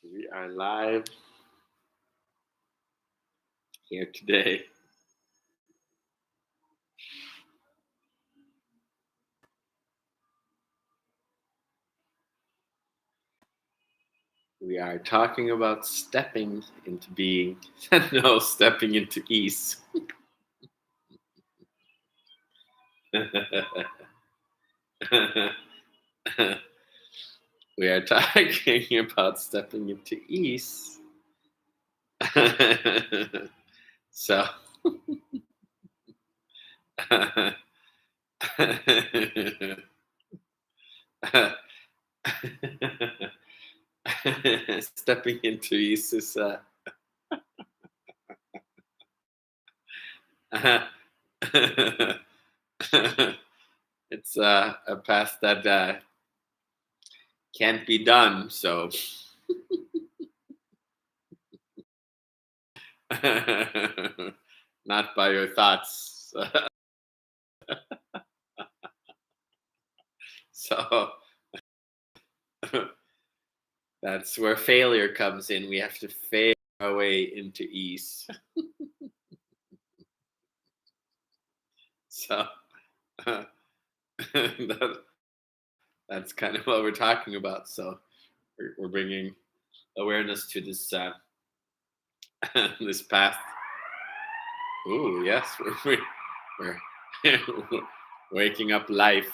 We are live here today. We are talking about stepping into being, no, stepping into ease. We are talking about stepping into ease. So, stepping into ease is it's a path that can't be done. So, not by your thoughts. So that's where failure comes in. We have to fail our way into ease. So that, that's kind of what we're talking about. So we're bringing awareness to this this path. Ooh, yes, we're waking up life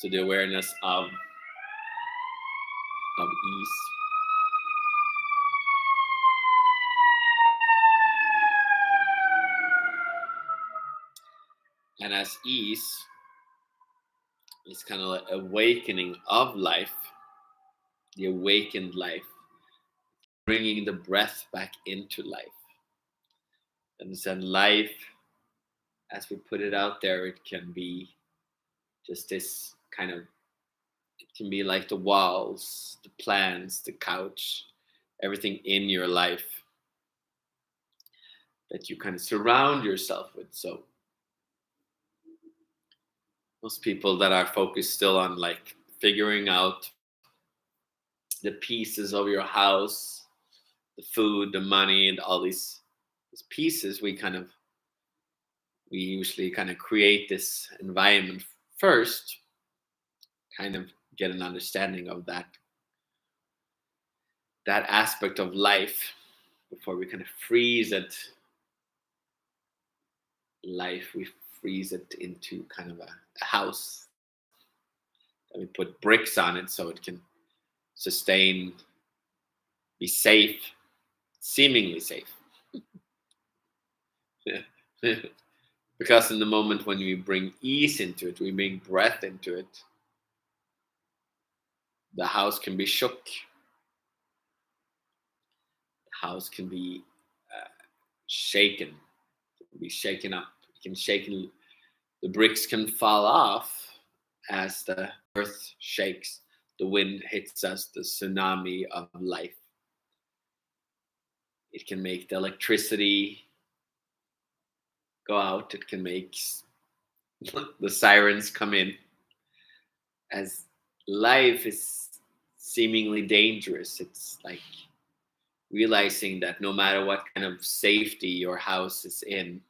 to the awareness of ease. And as ease is kind of like awakening of life, the awakened life, bringing the breath back into life. And then life, as we put it out there, it can be just this kind of, it can be like the walls, the plants, the couch, everything in your life that you kind of surround yourself with. So most people that are focused still on like figuring out the pieces of your house, the food, the money, and all these pieces, we usually kind of create this environment first, kind of get an understanding of that aspect of life before we kind of freeze it. Life, we freeze it into kind of a house, and we put bricks on it so it can sustain, be safe, seemingly safe. Because in the moment when we bring ease into it, we bring breath into it, the house can be shook. The house can be shaken, be shaken up. It can shaken. The bricks can fall off as the earth shakes. The wind hits us. The tsunami of life. It can make the electricity go out. It can make the sirens come in. As life is seemingly dangerous, it's like realizing that no matter what kind of safety your house is in,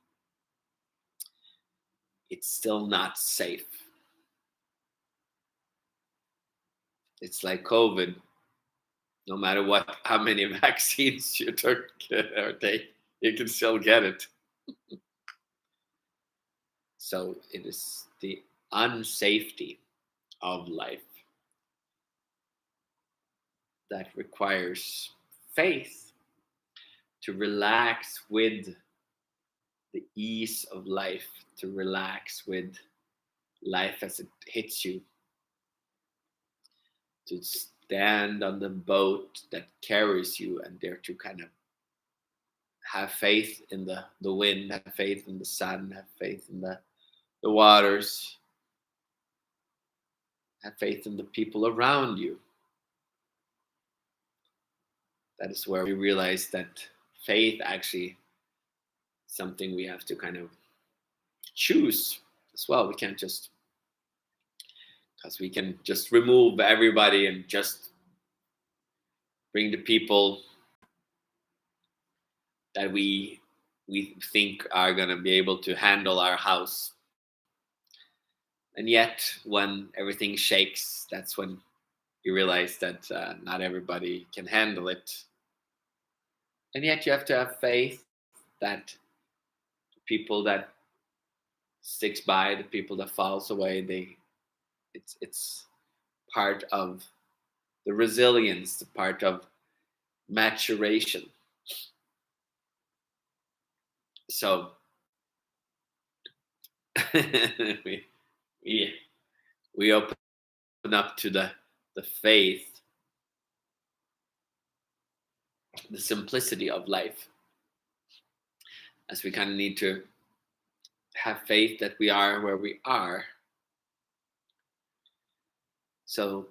it's still not safe. It's like COVID. No matter how many vaccines you took or take, you can still get it. So it is the unsafety of life that requires faith to relax with the ease of life, to relax with life as it hits you, to stand on the boat that carries you and dare to kind of have faith in the wind, have faith in the sun, have faith in the waters, have faith in the people around you. That is where we realize that faith actually something we have to kind of choose as well. We can't just, because we can just remove everybody and just bring the people that we think are going to be able to handle our house. And yet, when everything shakes, that's when you realize that not everybody can handle it. And yet, you have to have faith that the people that sticks by, the people that falls away, it's part of the resilience, the part of maturation. So we, we open up to the faith, the simplicity of life, as we kind of need to have faith that we are where we are. So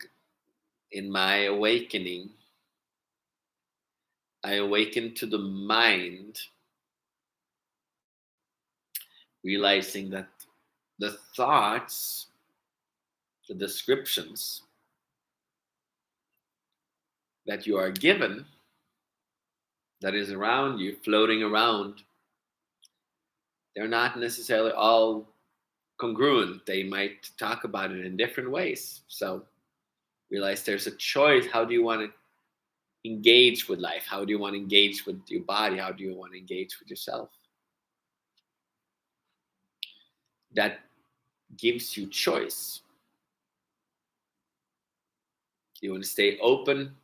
in my awakening, I awakened to the mind, realizing that the thoughts, the descriptions that you are given, that is around you, floating around, they're not necessarily all congruent. They might talk about it in different ways. So realize there's a choice. How do you want to engage with life? How do you want to engage with your body? How do you want to engage with yourself? That gives you choice. Do you want to stay open,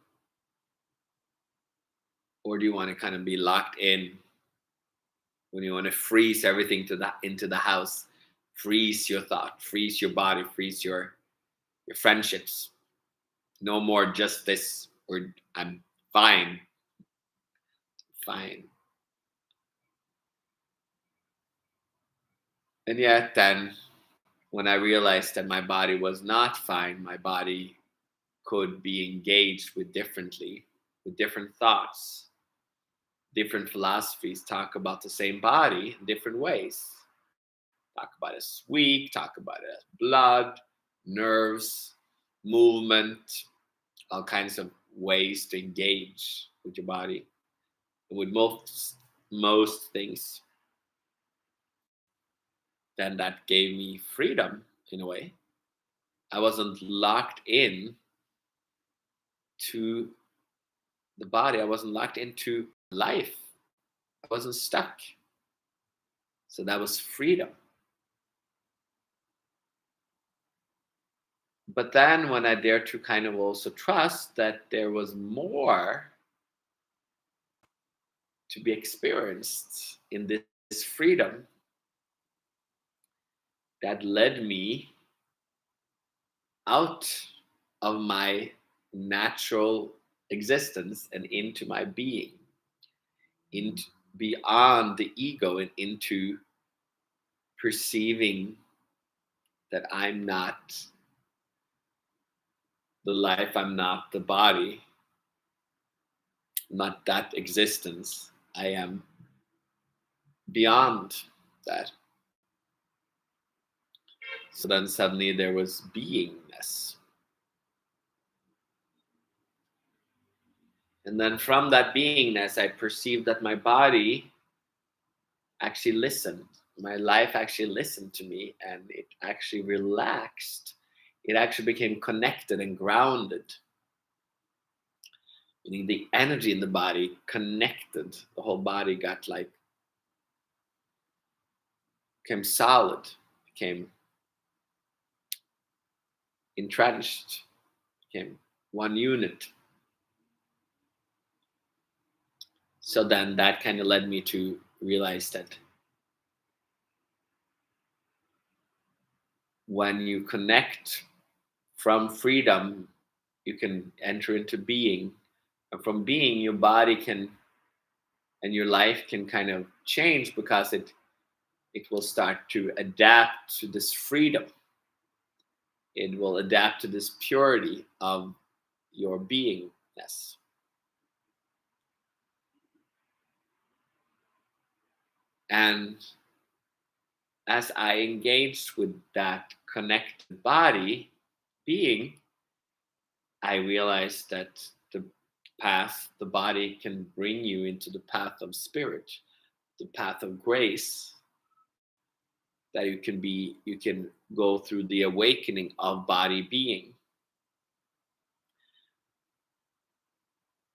or do you want to kind of be locked in? When you want to freeze everything into the house, freeze your thought, freeze your body, freeze your friendships. No more just this, or I'm fine. Fine. And yet then, when I realized that my body was not fine, my body could be engaged with differently, with different thoughts. Different philosophies talk about the same body in different ways. Talk about it as weak, talk about it as blood, nerves, movement, all kinds of ways to engage with your body. And with most things, then that gave me freedom in a way. I wasn't locked in to the body. I wasn't locked into life. I wasn't stuck. So that was freedom. But then when I dared to kind of also trust that there was more to be experienced in this freedom, that led me out of my natural existence and into my being, into beyond the ego and into perceiving that I'm not the life, I'm not the body, not that existence. I am beyond that. So then suddenly there was beingness. And then from that beingness, I perceived that my body actually listened. My life actually listened to me, and it actually relaxed. It actually became connected and grounded. Meaning the energy in the body connected. The whole body got like, became solid, became entrenched, became one unit. So then that kind of led me to realize that when you connect from freedom, you can enter into being. And from being, your body can and your life can kind of change because it will start to adapt to this freedom. It will adapt to this purity of your beingness. And as I engaged with that connected body being, I realized that the path, the body can bring you into the path of spirit, the path of grace, that you can go through the awakening of body being,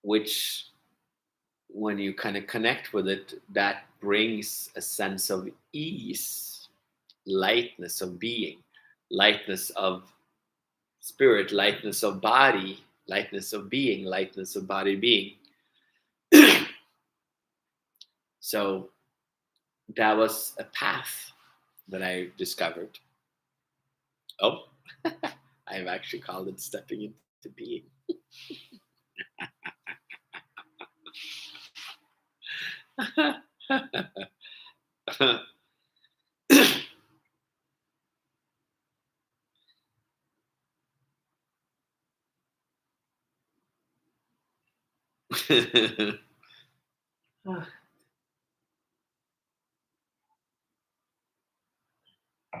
which when you kind of connect with it, that brings a sense of ease, lightness of being, lightness of spirit, lightness of body, lightness of being, lightness of body being. So that was a path that I discovered. Oh, I've actually called it stepping into being.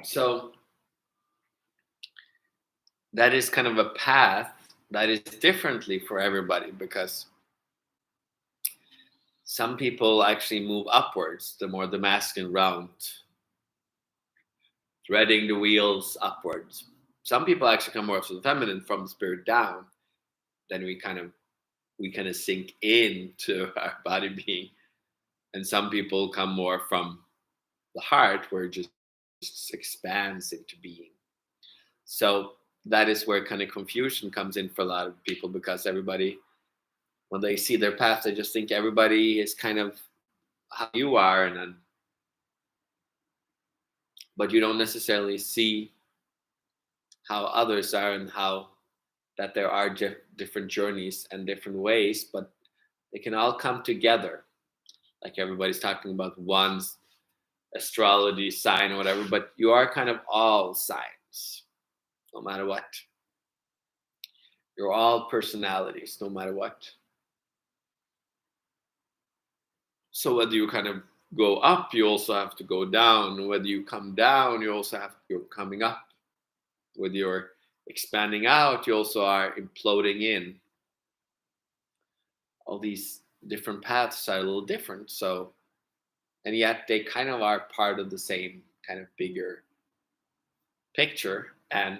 So that is kind of a path that is differently for everybody, because some people actually move upwards, the more the masculine round, threading the wheels upwards. Some people actually come more from the feminine, from the spirit down. Then we kind of sink into our body being. And some people come more from the heart, where it just expands into being. So that is where kind of confusion comes in for a lot of people, because everybody, when they see their path, they just think everybody is kind of how you are, and then, but you don't necessarily see how others are, and how that there are different journeys and different ways, but they can all come together. Like everybody's talking about one's astrology sign or whatever, but you are kind of all signs, no matter what. You're all personalities, no matter what. So whether you kind of go up, you also have to go down. Whether you come down, you're coming up. Whether you're expanding out, you also are imploding in. All these different paths are a little different. So, and yet they kind of are part of the same kind of bigger picture. And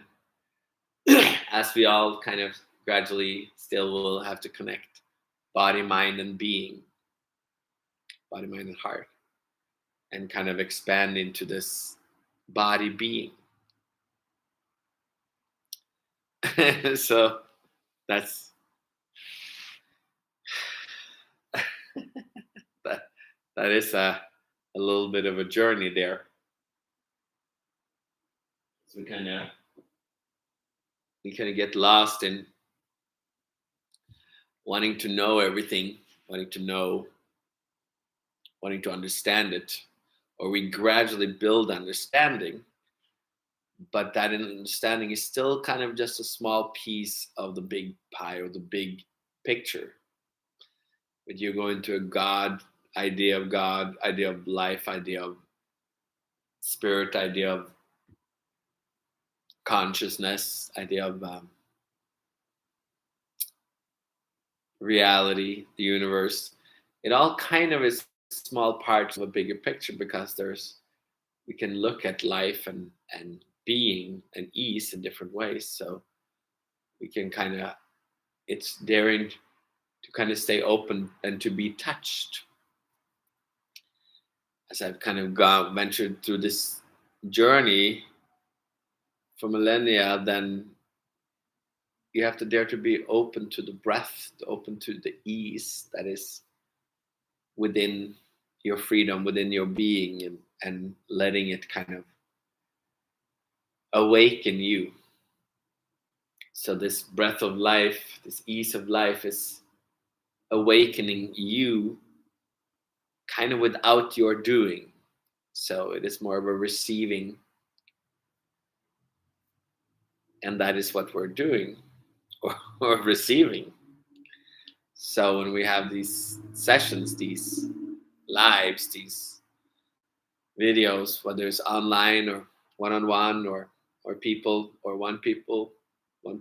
as we all kind of gradually still will have to connect body, mind, and being, body, mind, and heart, and kind of expand into this body being. So that's that is a little bit of a journey there. So we kind of get lost in wanting to know everything, wanting to understand it, or we gradually build understanding, but that understanding is still kind of just a small piece of the big pie or the big picture. But you go into a God, idea of life, idea of spirit, idea of consciousness, idea of reality, the universe. It all kind of is small parts of a bigger picture, because we can look at life and being and ease in different ways. So we can it's daring to kind of stay open and to be touched. As I've kind of ventured through this journey for millennia, then you have to dare to be open to the breath, open to the ease that is within your freedom, within your being, and letting it kind of awaken you. So this breath of life, this ease of life, is awakening you kind of without your doing. So it is more of a receiving, and that is what we're doing, or receiving. So when we have these sessions, these lives, these videos, whether it's online or one-on-one, or people, or one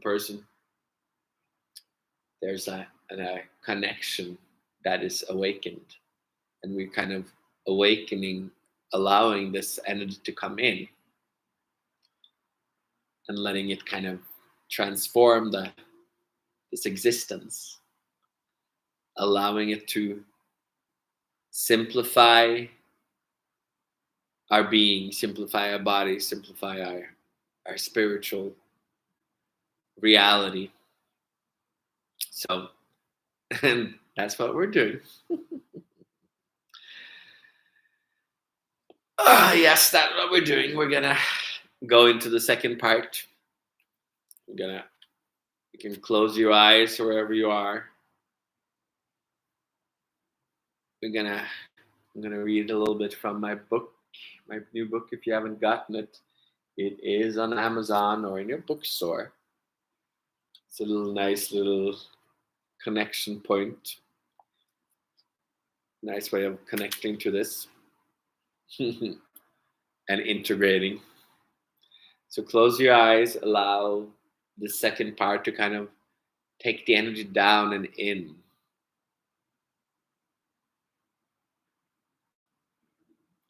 person, there's and a connection that is awakened. And we're kind of awakening, allowing this energy to come in and letting it kind of transform this existence, allowing it to simplify our being, simplify our body, simplify our spiritual reality. So, and that's what we're doing. Yes, that's what we're doing. We're gonna go into the second part. You can close your eyes wherever you are. I'm gonna read a little bit from my book, my new book. If you haven't gotten it, it is on Amazon or in your bookstore. It's a nice little connection point. Nice way of connecting to this and integrating. So close your eyes, allow the second part to kind of take the energy down and in.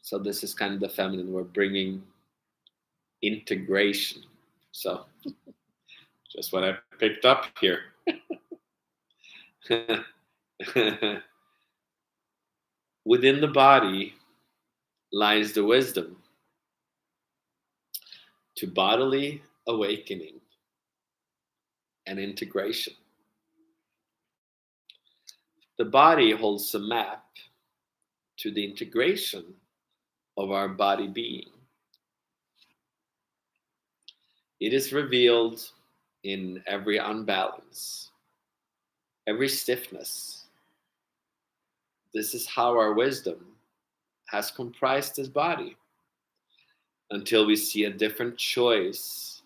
So this is kind of the feminine. We're bringing integration. So just what I picked up here. Within the body lies the wisdom to bodily awakening and integration. The body holds a map to the integration of our body being. It is revealed in every unbalance, every stiffness. This is how our wisdom has comprised this body until we see a different choice,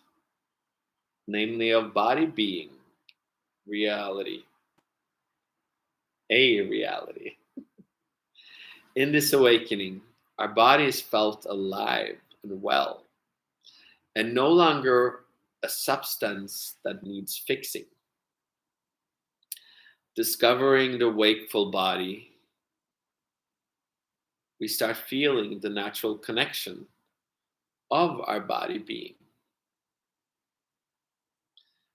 namely of body being, reality, a reality. In this awakening, our body is felt alive and well, and no longer a substance that needs fixing. Discovering the wakeful body, we start feeling the natural connection of our body being.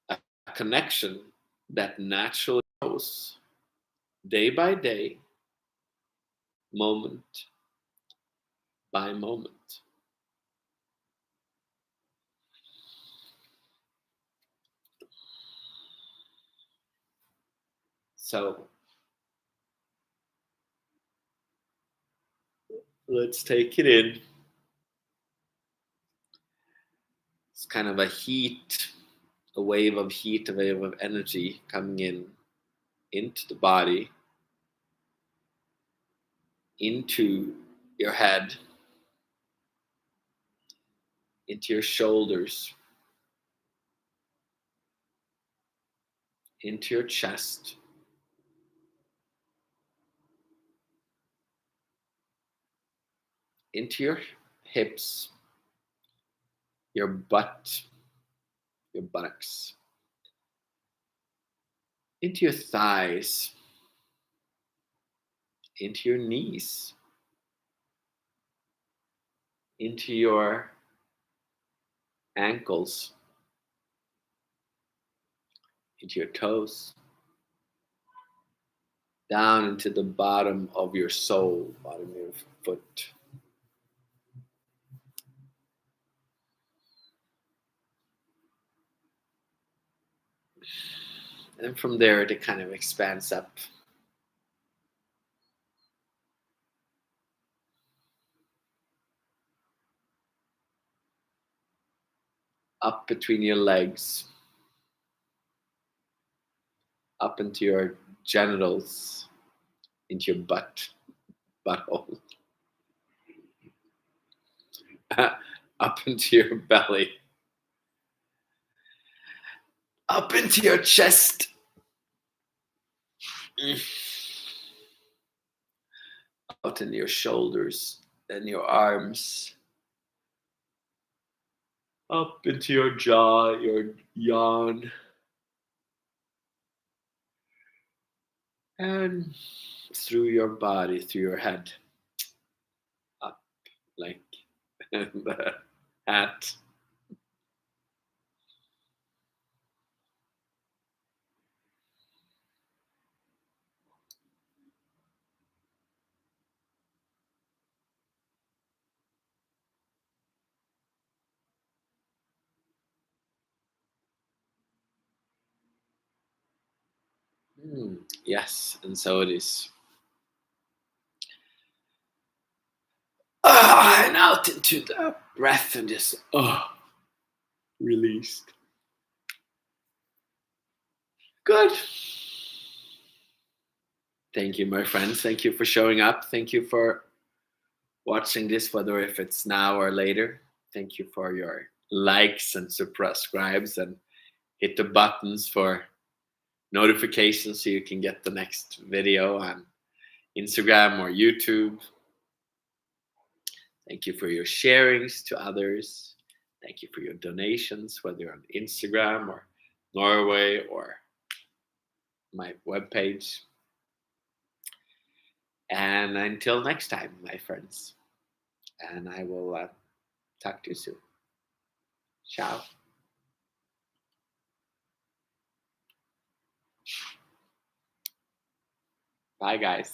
A connection that naturally grows day by day, moment by moment. So let's take it in. It's kind of a heat, a wave of heat, a wave of energy coming in into the body, into your head, into your shoulders, into your chest, into your hips, your butt, your buttocks, into your thighs, into your knees, into your ankles, into your toes, down into the bottom of your sole, bottom of your foot. And from there, it kind of expands up between your legs, up into your genitals, into your butthole, up into your belly, up into your chest, out into your shoulders and your arms, up into your jaw, your yawn, And through your body, through your head, up like the hat. Yes, and so it is. And out into the breath and just released. Good. Thank you, my friends. Thank you for showing up. Thank you for watching this, whether if it's now or later. Thank you for your likes and subscribes, and hit the buttons for notifications so you can get the next video on Instagram or YouTube. Thank you for your sharings to others. Thank you for your donations, whether on Instagram or Norway or my webpage. And until next time, my friends. And I will talk to you soon. Ciao. Bye, guys.